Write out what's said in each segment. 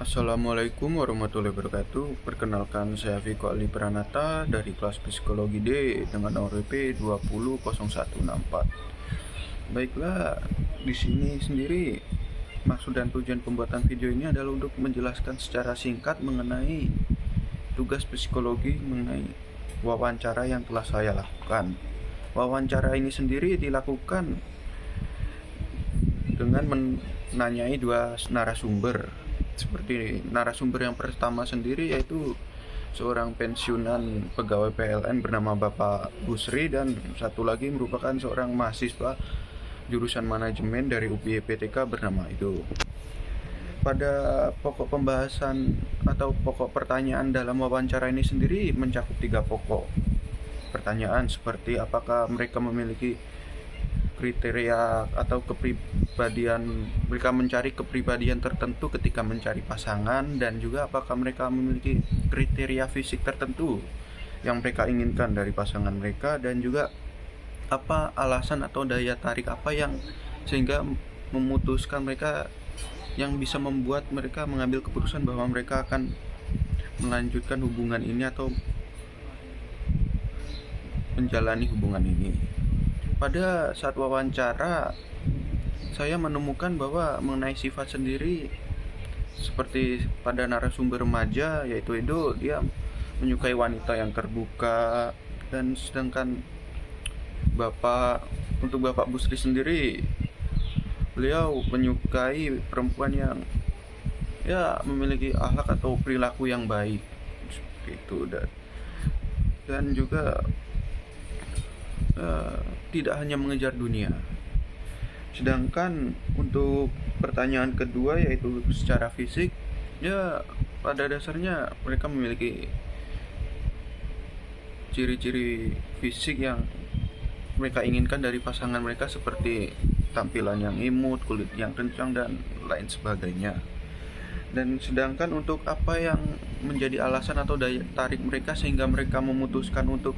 Assalamualaikum warahmatullahi wabarakatuh. Perkenalkan, saya Viko Ali Pranata dari kelas Psikologi D dengan nomor WP 200164. Baiklah, di sini sendiri maksud dan tujuan pembuatan video ini adalah untuk menjelaskan secara singkat mengenai tugas psikologi mengenai wawancara yang telah saya lakukan. Wawancara ini sendiri dilakukan dengan menanyai dua narasumber. Seperti narasumber yang pertama sendiri yaitu seorang pensiunan pegawai PLN bernama Bapak Busri, dan satu lagi merupakan seorang mahasiswa jurusan manajemen dari UPY PTK bernama itu. Pada pokok pembahasan atau pokok pertanyaan dalam wawancara ini sendiri mencakup 3 pokok pertanyaan, seperti apakah mereka memiliki kriteria atau kepribadian, mereka mencari kepribadian tertentu ketika mencari pasangan, dan juga apakah mereka memiliki kriteria fisik tertentu yang mereka inginkan dari pasangan mereka, dan juga apa alasan atau daya tarik apa yang sehingga memutuskan mereka, yang bisa membuat mereka mengambil keputusan bahwa mereka akan melanjutkan hubungan ini atau menjalani hubungan ini. Pada saat wawancara, saya menemukan bahwa mengenai sifat sendiri, seperti pada narasumber remaja yaitu Edo, dia menyukai wanita yang terbuka, dan sedangkan untuk Bapak Busri sendiri, beliau menyukai perempuan yang memiliki akhlak atau perilaku yang baik seperti itu, dan juga tidak hanya mengejar dunia. Sedangkan untuk pertanyaan kedua yaitu secara fisik, pada dasarnya mereka memiliki ciri-ciri fisik yang mereka inginkan dari pasangan mereka, seperti tampilan yang imut, kulit yang kencang, dan lain sebagainya. Dan sedangkan untuk apa yang menjadi alasan atau daya tarik mereka sehingga mereka memutuskan untuk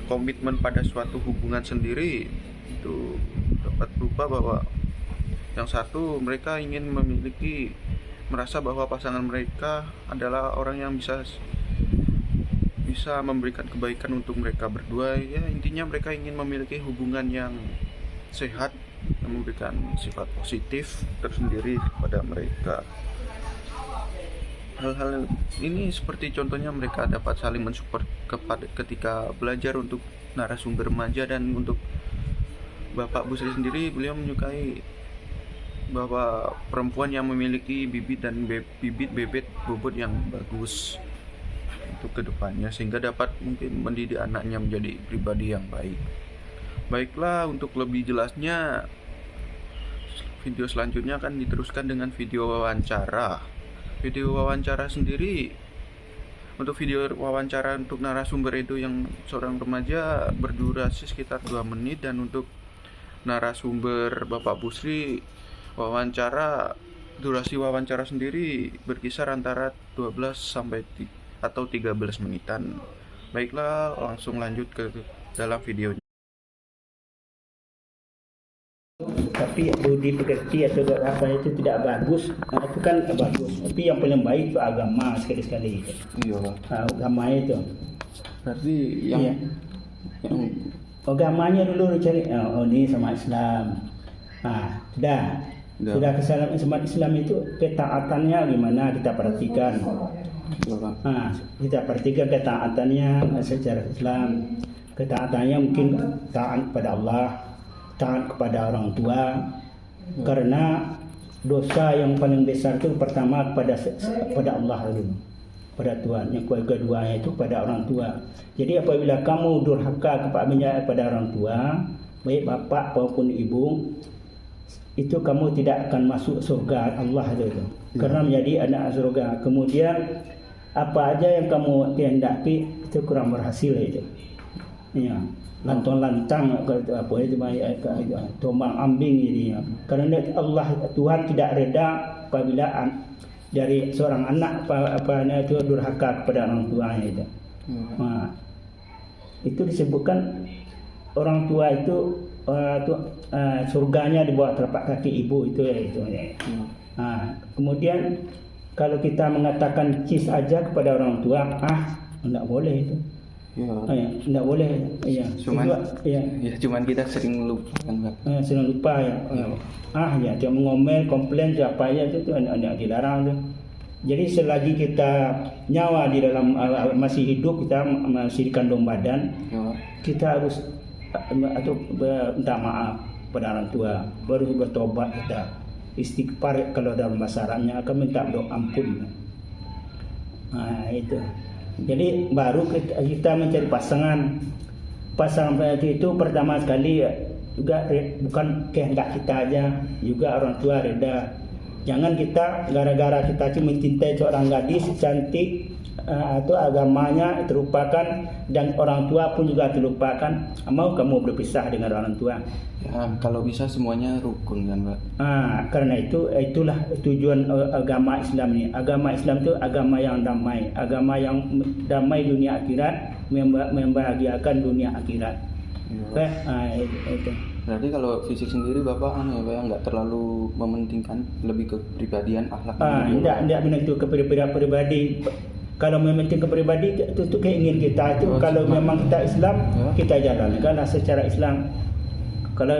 komitmen pada suatu hubungan sendiri, itu dapat berupa bahwa yang satu, mereka ingin merasa bahwa pasangan mereka adalah orang yang bisa memberikan kebaikan untuk mereka berdua. Intinya mereka ingin memiliki hubungan yang sehat, yang memberikan sifat positif tersendiri kepada mereka. Hal-hal ini seperti contohnya mereka dapat saling mensupport ketika belajar untuk narasumber remaja. Dan untuk Bapak Busri sendiri, beliau menyukai bahwa perempuan yang memiliki bibit bebet bobot yang bagus untuk kedepannya, sehingga dapat mungkin mendidik anaknya menjadi pribadi yang baik. Baiklah, untuk lebih jelasnya video selanjutnya akan diteruskan dengan video wawancara. Video wawancara sendiri, untuk video wawancara untuk narasumber itu yang seorang remaja berdurasi sekitar 2 menit, dan untuk narasumber Bapak Busri, durasi wawancara sendiri berkisar antara 12 sampai atau 13 menitan. Baiklah, langsung lanjut ke dalam videonya. Tapi budi pekerti atau apa itu tidak bagus, itu kan bagus. Tapi yang paling baik itu agama sekali-sekali. Iya. Agama itu. Berarti yang agamanya dulu cari. Ini sama Islam. Sudah kesalahan sama Islam itu ketaatannya gimana kita perhatikan. Kita perhatikan ketaatannya secara Islam. Ketaatannya mungkin taat kepada Allah, taat kepada orang tua, karena dosa yang paling besar itu pertama kepada Allah dulu, pada Tuhan. Yang keduanya itu pada orang tua. Jadi apabila kamu durhaka kepada orang tua, baik bapak maupun ibu, itu kamu tidak akan masuk surga Allah itu. Karena menjadi anak surga. Kemudian apa aja yang kamu kehendaki itu kurang berhasil itu. Lantang-lantang apa itu tombang ambing ini, karena Allah Tuhan tidak reda apabila dari seorang anak itu durhaka kepada orang tuanya itu. Itu disebutkan orang tua itu surganya di bawah telapak kaki ibu itu ya itu. Kemudian kalau kita mengatakan cis aja kepada orang tua, enggak boleh itu. Enggak boleh. Ya. Cuman kita sering lupa kan, Pak. Sering lupa ya. Ya dia mengomel, komplain siapa aja itu enggak dilarang tuh. Jadi selagi kita nyawa di dalam masih hidup, kita masih dikandung badan, kita harus minta maaf pada orang tua, baru bertobat kita. Istighfar kalau dalam bahasa Arabnya akan minta doa ampun. Itu. Jadi baru kita mencari pasangan. Pasangan itu pertama sekali juga bukan kehendak kita aja, juga orang tua reda. Jangan kita gara-gara kita cuma mencintai seorang gadis cantik atau agamanya terlupakan dan orang tua pun juga terlupakan. Mau kamu berpisah dengan orang tua? Kalau bisa semuanya rukun kan, Pak. Karena itulah tujuan agama Islam ini. Agama Islam itu agama yang damai dunia akhirat, membahagiakan dunia akhirat. Itu. Berarti kalau fisik sendiri Bapak nggak terlalu mementingkan, lebih ke kepribadian akhlak. Tidak menentu kepribadi. Kalau mementing kepribadi itu keingin kita itu. Kalau memang kita Islam, kita jalankanlah secara Islam. Kalau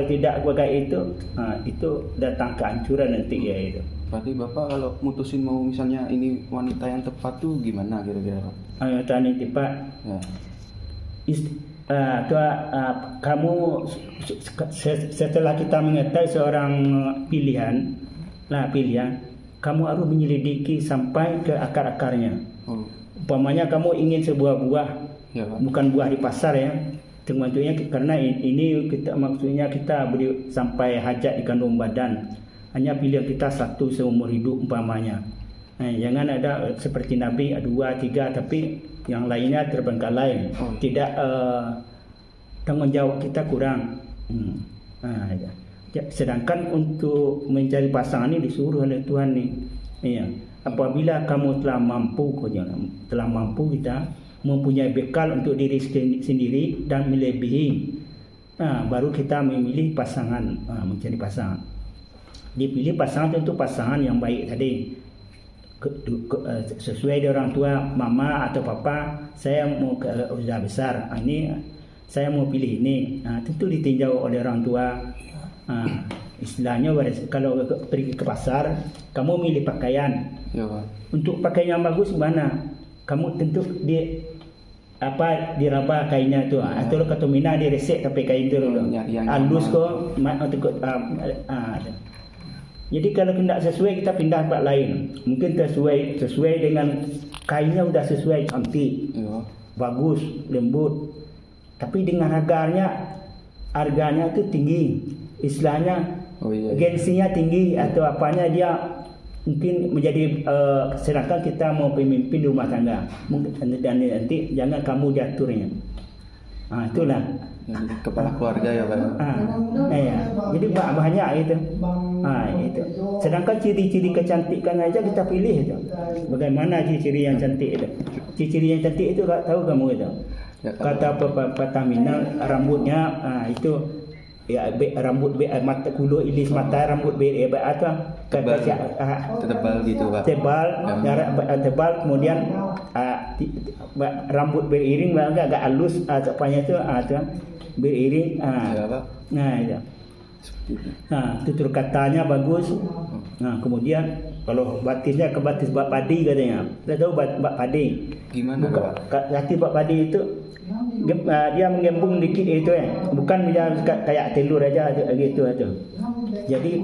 tidak begitu, itu datang kehancuran nanti ya itu. Berarti Bapak kalau mutusin mau misalnya ini wanita yang tepat tuh gimana kira-kira, Pak? Wanita yang tepat. Kamu setelah kita mengetahui seorang pilihan, kamu harus menyelidiki sampai ke akar-akarnya. Umpamanya kamu ingin sebuah buah, bukan buah di pasar ya. Tentunya karena ini maksudnya kita beri sampai hajat di kandung badan. Hanya pilihan kita satu seumur hidup umpamanya. Jangan ada seperti Nabi 2, 3 tapi yang lainnya terbengkalai. Tidak tanggung jawab kita kurang. Sedangkan untuk mencari pasangan ini disuruh oleh Tuhan nih. Apabila kamu telah mampu kita mempunyai bekal untuk diri sendiri dan melebihi, baru kita memilih pasangan, mencari pasangan. Dipilih pasangan tentu pasangan yang baik tadi, sesuai dengan orang tua, mama atau papa, saya mau usaha besar, ini saya mau pilih ini, tentu ditinjau oleh orang tua. Istilahnya kalau pergi ke pasar, kamu milih pakaian. Untuk pakaian yang bagus mana? Kamu tentu diraba kainnya tu, atau kata mina diresek tapi kain tu dulu. Halus ko, jadi kalau tidak sesuai kita pindah tempat lain. Mungkin sesuai dengan kainnya sudah sesuai, cantik, bagus, lembut. Tapi dengan harganya itu tinggi. Istilahnya gengsinya tinggi atau apanya dia mungkin menjadi sedangkan kita mau pemimpin rumah tangga mungkin dan nanti jangan kamu diaturnya. Itulah kepala keluarga ya, Pak. Jadi banyak itu. Itu. Sedangkan ciri-ciri kecantikan aja kita pilih itu. Bagaimana ciri-ciri yang cantik itu? Ciri-ciri yang cantik itu tahu kamu itu? Kata pepatah Minang, rambutnya itu rambut mata kulo ilis mata rambut atau tebal gitu, Pak. Tebal kemudian rambut beriring agak halus apanya itu beriring itu. Tutur katanya bagus. Kemudian kalau batisnya ke batis bak padi katanya. Kita tahu bak padi. Gimana, Pak? Batis bak padi itu dia menggembung dikit itu bukan dia kayak telur aja gitu aja. Jadi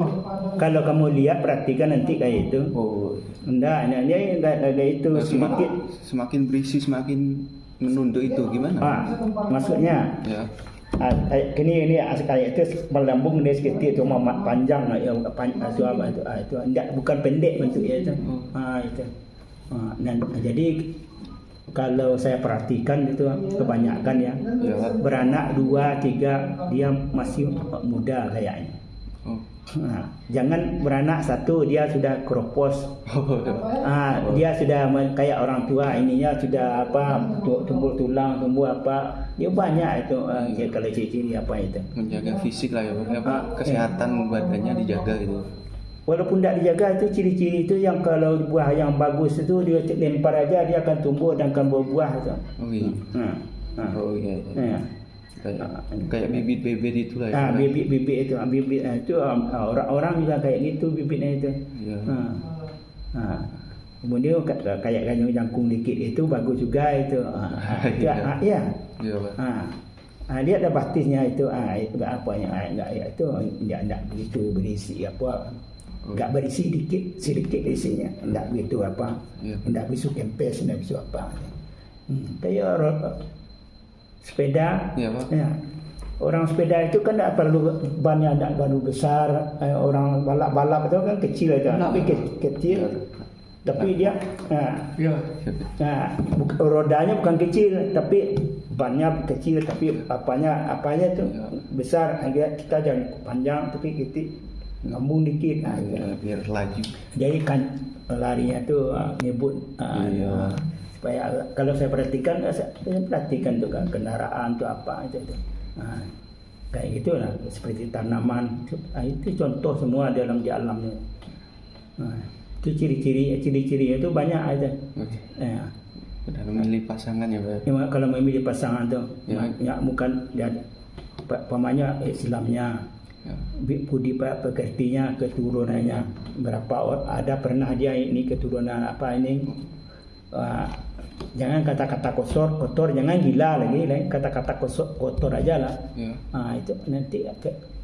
kalau kamu lihat perhatikan nanti kayak itu. Enggak kayak itu sedikit. Semakin berisi semakin menunduk itu gimana? Maksudnya ini kayak itu melambung dia sedikit cuma panjang itu enggak bukan pendek bentuknya itu. Itu. Jadi kalau saya perhatikan gitu kebanyakan beranak 2, 3 dia masih muda kayaknya. Jangan beranak satu dia sudah keropos. Dia sudah kayak orang tua, ininya sudah apa, tumbuh tulang, tumbuh apa, dia banyak itu. Kalau ciri-ciri apa itu, menjaga fisik lah ya, kesehatan badannya dijaga gitu. Walaupun tidak dijaga, itu ciri-ciri itu yang kalau buah yang bagus itu dia lempar aja dia akan tumbuh dan akan berbuah itu. Oh iya. Kayak bibit-bibit itu lah ya. Bibit itu orang-orang juga kayak gitu bibitnya itu. Iya. Kemudian kayak jangkung dikit itu bagus juga itu. Iya. Dia ada batisnya itu. Apa yang enggak ya itu enggak begitu berisi apa. Enggak berisi sedikit isinya. Enggak begitu apa. Enggak bisu kempes, enggak bisu apa. Kayak sepeda, ya. Orang sepeda itu kan tak perlu bannya, tak perlu besar. Orang balap-balap itu kan kecil itu, tapi kecil. Tapi dia, rodanya bukan kecil, tapi bannya kecil, tapi apanya itu besar. Kita jangan panjang, tapi kita ngambung dikit. Biar laju. Jadi kan larinya tu nyebut. Kalau saya perhatikan tu kan kendaraan tu apa itu. Kayak gitulah, seperti tanaman. Itu contoh semua dalam di alamnya. Itu ciri-ciri itu banyak aja. Dalam memilih pasangan ya, Pak. Kalau memilih pasangan tu, bukan dia pamanya Islamnya, budi pekertinya, keturunannya berapa, ada pernah dia ini keturunan apa ini. Jangan kata-kata kotor, jangan gila lagi, kata-kata kotor aja lah. Itu nanti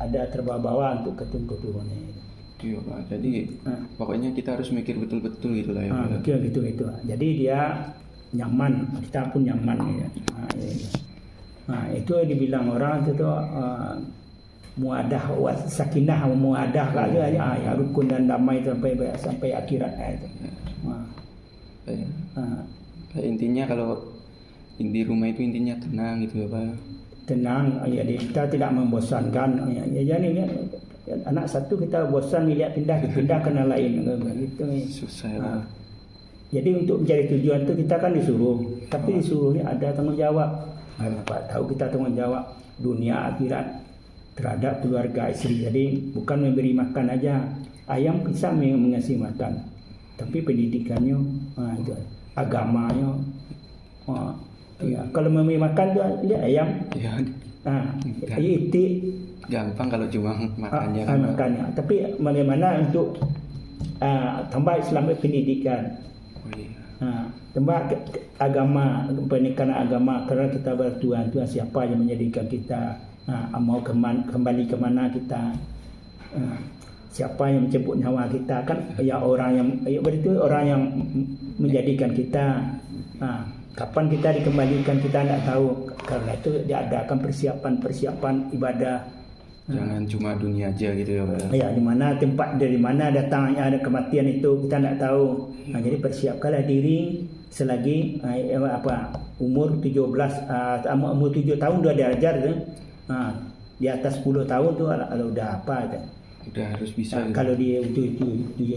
ada terbawa-bawa untuk keturunannya. Iya Pak, jadi pokoknya kita harus mikir betul-betul gitu lah ya. Gitu. Jadi dia nyaman, kita pun nyaman ya. Itu dibilang orang itu muadah, sakinah, muadah kali ya, rukun dan damai sampai akhirat itu. Intinya kalau di rumah itu intinya tenang gitu ya Pak. Tenang, ya kita tidak membosankan. Jadi anak satu kita bosan lihat pindah ke yang lain gitu. Susah ya. Jadi untuk mencari tujuan itu kita kan disuruh, tapi disuruhnya ada tanggung jawab. Pak tahu kita tanggung jawab dunia akhirat terhadap keluarga istri. Jadi bukan memberi makan aja. Ayam bisa mengasih makan, tapi pendidikannya itu. Agamanya, kalau memberi makan tu lihat ayam, itu gampang kalau cuma makannya. Makannya, tapi bagaimana untuk tambah Islam pendidikan, tambah agama, pendidikan agama, karena kita bertuhan siapa yang menjadikan kita, mau kembali ke mana kita. Siapa yang menjemput nyawa kita kan ya orang yang orang yang menjadikan kita. Kapan kita dikembalikan kita tidak tahu. Karena itu diadakan persiapan ibadah. Jangan cuma dunia aja gitu ya Pak. Ya, di mana tempat, dari mana datangnya ada kematian itu kita tidak tahu. Jadi persiapkanlah diri selagi umur 17 umur 7 tahun sudah diajar tu. Di atas 10 tahun tu udah apa tu. Udah harus bisa. Kalau dia 7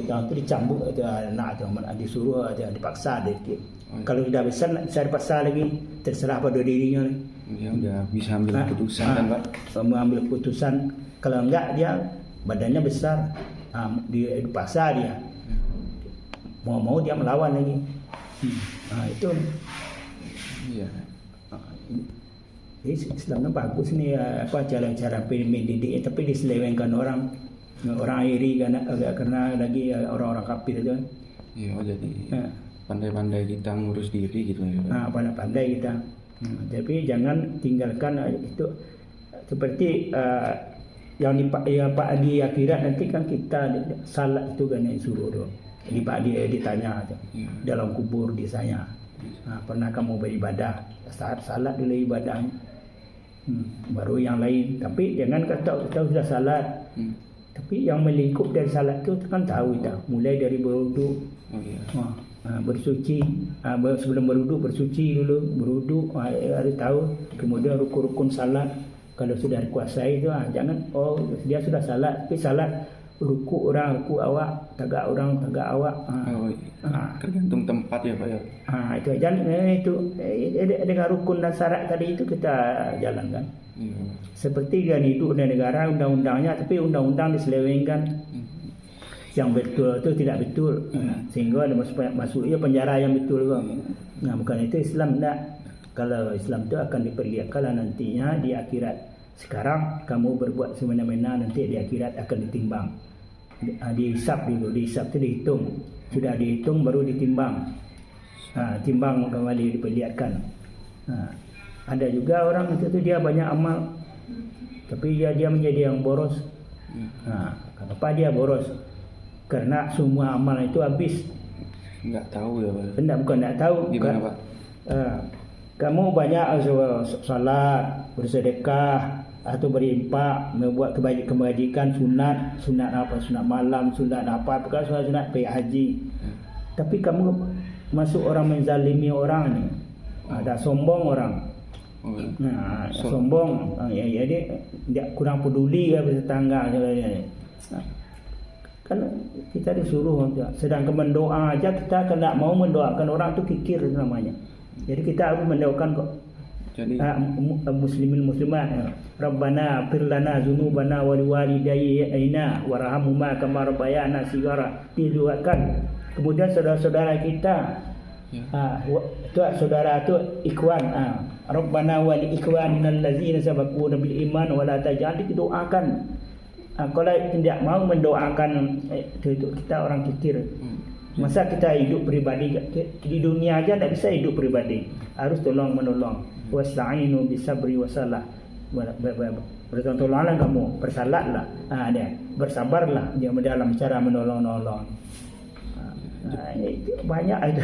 tahun tu dicambuk anak tu, disuruh dipaksa sedikit. Kalau sudah besar saya dipaksa lagi, terserah pada dirinya. Dia udah bisa ambil keputusan kan Pak. Mengambil keputusan. Kalau enggak dia badannya besar, dipaksa dia. Mau dia melawan lagi. Itu. Iya. Islamnya bagus ni cara-cara mendidik, tapi diselewengkan orang iri karena lagi orang-orang kafir itu. Iya, jadi pandai-pandai kita ngurus diri gitu ya. Pandai-pandai kita. Tapi jangan tinggalkan itu seperti yang di akhirat nanti kan kita salat itu kan yang suruh tu. Dia ditanya dalam kubur disanya. Pernah kamu beribadah? Saat salat dulu ibadahnya. Baru yang lain. Tapi jangan kata kita sudah salat. Tapi yang melingkup dari salat itu kan tahu kita. Mulai dari berwuduk, bersuci, sebelum berwuduk bersuci dulu, berwuduk harus tahu. Kemudian rukun-rukun salat kalau sudah dikuasai itu jangan dia sudah salat, tapi salat ruku orang ruku awak, tagak orang tagak awak. Oh, iya. Tergantung tempat ya Pak ya. Itu dengan rukun dan syarat tadi itu kita jalankan. Seperti kan hidup di negara undang-undangnya, tapi undang-undang diselewengkan. Yang betul itu tidak betul, sehingga ada masuknya penjara yang betul juga. Nah, bukan itu Islam tidak. Kalau Islam itu akan diperlihatkan nantinya di akhirat. Sekarang kamu berbuat semena-mena, nanti di akhirat akan ditimbang. Dihisap dulu, dihisap itu dihitung. Sudah dihitung baru ditimbang. Timbang kembali diperlihatkan. Ada juga orang itu dia banyak amal, tapi dia menjadi yang boros. Kenapa dia boros? Karena semua amal itu habis. Nggak tahu ya Pak. Bukan nggak tahu. Gimana Pak? Kamu banyak salat, bersedekah atau berinfak, membuat kebajikan sunat apa, sunat malam, sunat apa, bukan sunat pergi haji. Tapi kamu masuk orang menzalimi orang ni, ada sombong orang. Sombong, dia kurang peduli ya tetangga. Kan kita disuruh, sedangkan mendoa aja kita kan tak mau mendoakan orang tu kikir namanya. Jadi kita harus mendoakan kok. Jadi muslimin muslimat, Rabbana fir lana dzunubana wa liwalidayna warhamhuma kama rabbayana shighara. Didoakan. Kemudian saudara-saudara kita, saudara tu ikhwan, Rabbana wa li ikhwanina allazina sabaquna bil iman wa la taj'al, didoakan. Kalau tidak mau mendoakan kita orang kikir. Masa kita hidup pribadi di dunia aja tidak bisa hidup pribadi, harus tolong menolong. Wasta'inu bisabri wasalah. Bertolonglah kamu, bersalatlah, bersabarlah dia dalam cara menolong. Itu banyak aja.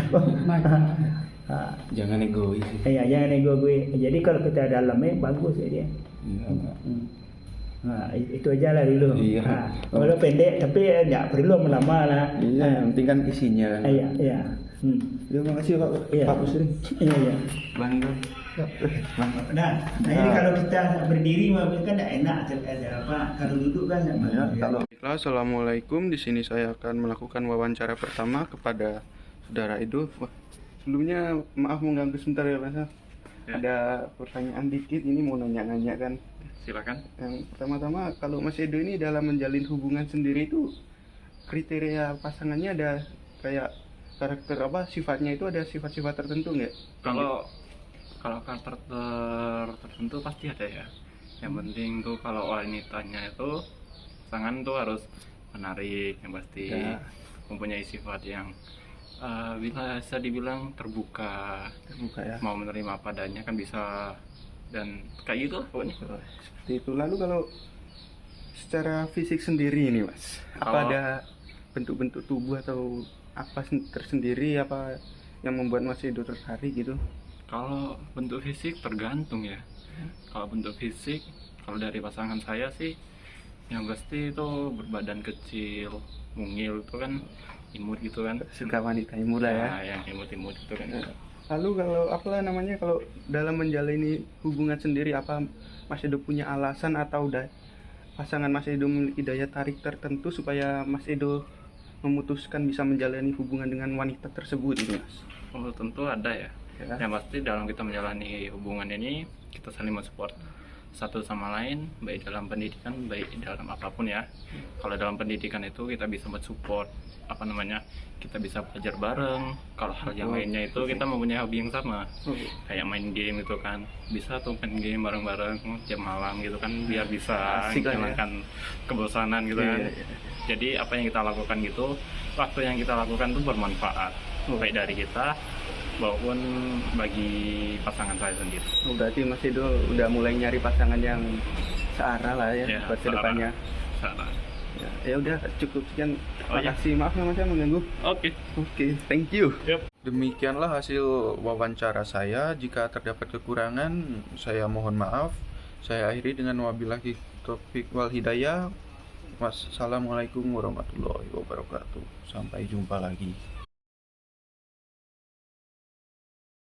Jangan egois. Jangan egois. Jadi kalau kita dalamnya bagus ya dia. Itu aja lah dulu. Kalau pendek tapi tidak perlu lama lah. Yang penting kan isinya kan. Iya. Terima kasih Pak. Pak Busri. Iya. Bangga. Nah, ini kalau kita berdiri kan tidak enak ada apa. Kalau duduk kan Baiklah, assalamualaikum. Di sini saya akan melakukan wawancara pertama kepada saudara Edo. Sebelumnya maaf mengganggu sebentar ya Mas. Ada pertanyaan dikit, ini mau nanya-nanya kan. Silakan. Yang pertama-tama, kalau Mas Edo ini dalam menjalin hubungan sendiri itu kriteria pasangannya ada kayak karakter apa, sifatnya itu ada sifat-sifat tertentu nggak? Kalau karakter tertentu pasti ada ya. Yang penting tuh kalau wanitanya itu pasangan tuh harus menarik, yang pasti mempunyai sifat yang bisa dibilang terbuka ya. Mau menerima padanya kan bisa, dan kayak gitu pokoknya. Seperti itu. Lalu kalau secara fisik sendiri ini Mas, apa ada bentuk-bentuk tubuh atau apa tersendiri apa yang membuat Mas Edo tertarik gitu? Kalau bentuk fisik tergantung ya. Kalau bentuk fisik, kalau dari pasangan saya sih yang pasti itu berbadan kecil, mungil itu kan, imut gitu kan. Suka wanita imut lah ya. Yang imut-imut gitu kan. Lalu kalau dalam menjalani hubungan sendiri, apa Mas Edo punya alasan atau pasangan Mas Edo memiliki daya tarik tertentu supaya Mas Edo memutuskan bisa menjalani hubungan dengan wanita tersebut gitu Mas? Oh, tentu ada ya. Yang pasti dalam kita menjalani hubungan ini kita saling mensupport satu sama lain, baik dalam pendidikan, baik dalam apapun ya. Kalau dalam pendidikan itu kita bisa mensupport kita bisa belajar bareng. Kalau hal yang lainnya itu kita mempunyai hobi yang sama, kayak main game gitu kan, bisa tuh main game bareng-bareng jam malam gitu kan, biar bisa menghilangkan kebosanan gitu kan. Jadi apa yang kita lakukan gitu, waktu yang kita lakukan tuh bermanfaat, baik dari kita maupun bagi pasangan saya sendiri. Berarti Mas Edo udah mulai nyari pasangan yang searah lah ya buat kedepannya. Ya udah cukup sekian. Makasih, maaf ya Mas ya mengganggu. Oke, thank you. Demikianlah hasil wawancara saya. Jika terdapat kekurangan, saya mohon maaf. Saya akhiri dengan wabillahi taufiq wal hidayah. Wassalamualaikum warahmatullahi wabarakatuh. Sampai jumpa lagi.